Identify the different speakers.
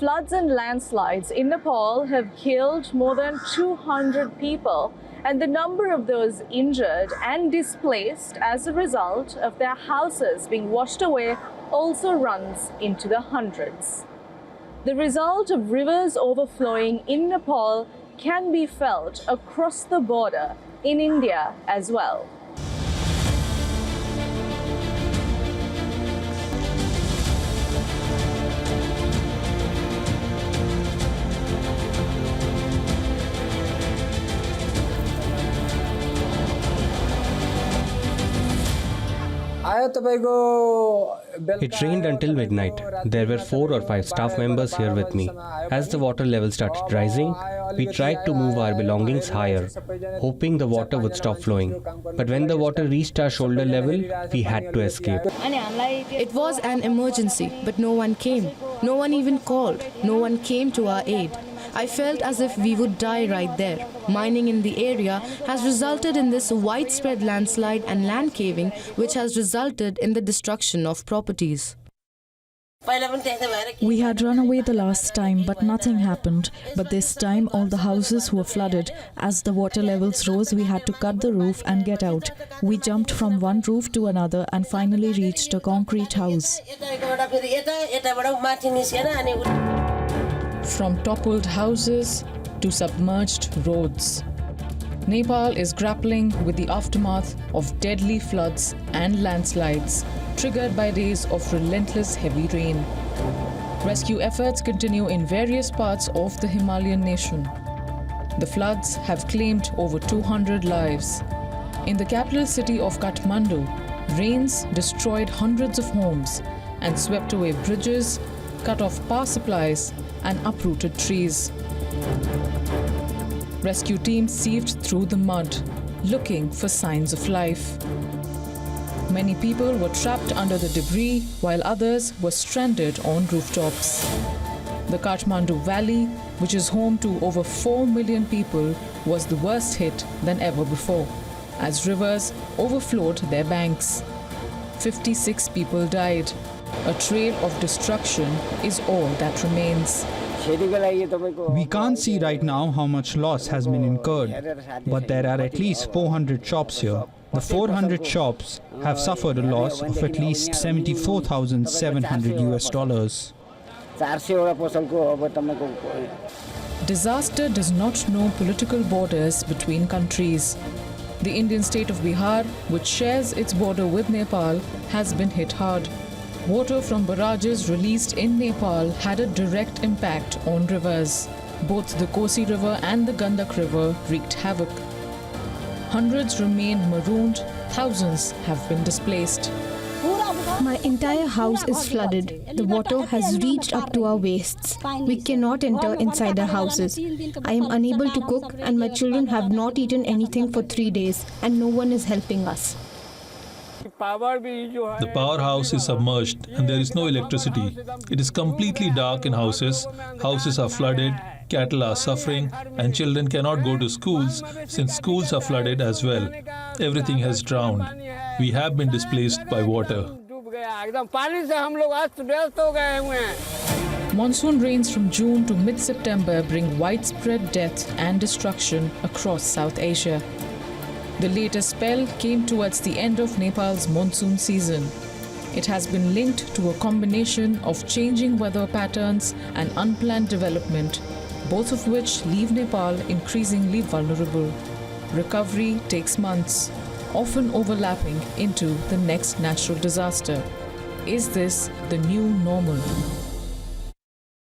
Speaker 1: floods and landslides in Nepal have killed more than 200 people, and the number of those injured and displaced as a result of their houses being washed away also runs into the hundreds. The result of rivers overflowing in Nepal can be felt across the border in India as well.
Speaker 2: It rained until midnight. There were 4 or 5 staff members here with me. As the water level started rising, we tried to move our belongings higher, hoping the water would stop flowing. But when the water reached our shoulder level, we had to escape.
Speaker 3: It was an emergency, but no one came. No one even called. No one came to our aid. I felt as if we would die right there. Mining in the area has resulted in this widespread landslide and land caving, which has resulted in the destruction of properties.
Speaker 4: We had run away the last time, but nothing happened. But this time, all the houses were flooded. As the water levels rose, we had to cut the roof and get out. We jumped from one roof to another and finally reached a concrete house.
Speaker 5: From toppled houses to submerged roads, Nepal is grappling with the aftermath of deadly floods and landslides triggered by days of relentless heavy rain. Rescue efforts continue in various parts of the Himalayan nation. The floods have claimed over 200 lives. In the capital city of Kathmandu, rains destroyed hundreds of homes and swept away bridges, cut off power supplies and uprooted trees. Rescue teams sieved through the mud, looking for signs of life. Many people were trapped under the debris, while others were stranded on rooftops. The Kathmandu Valley, which is home to over 4 million people, was the worst hit than ever before, as rivers overflowed their banks. 56 people died. A trail of destruction is all that remains.
Speaker 6: We can't see right now how much loss has been incurred, but there are at least 400 shops here. The 400 shops have suffered a loss of at least $74,700 US.
Speaker 5: Disaster does not know political borders between countries. The Indian state of Bihar, which shares its border with Nepal, has been hit hard. Water from barrages released in Nepal had a direct impact on rivers. Both the Kosi River and the Gandak River wreaked havoc. Hundreds remain marooned, thousands have been displaced.
Speaker 7: My entire house is flooded. The water has reached up to our waists. We cannot enter inside our houses. I am unable to cook and my children have not eaten anything for 3 days and no one is helping us.
Speaker 8: The powerhouse is submerged and there is no electricity. It is completely dark in houses. Houses are flooded, cattle are suffering, and children cannot go to schools since schools are flooded as well. Everything has drowned. We have been displaced by water.
Speaker 5: Monsoon rains from June to mid-September bring widespread death and destruction across South Asia. The latest spell came towards the end of Nepal's monsoon season. It has been linked to a combination of changing weather patterns and unplanned development, both of which leave Nepal increasingly vulnerable. Recovery takes months, often overlapping into the next natural disaster. Is this the new normal?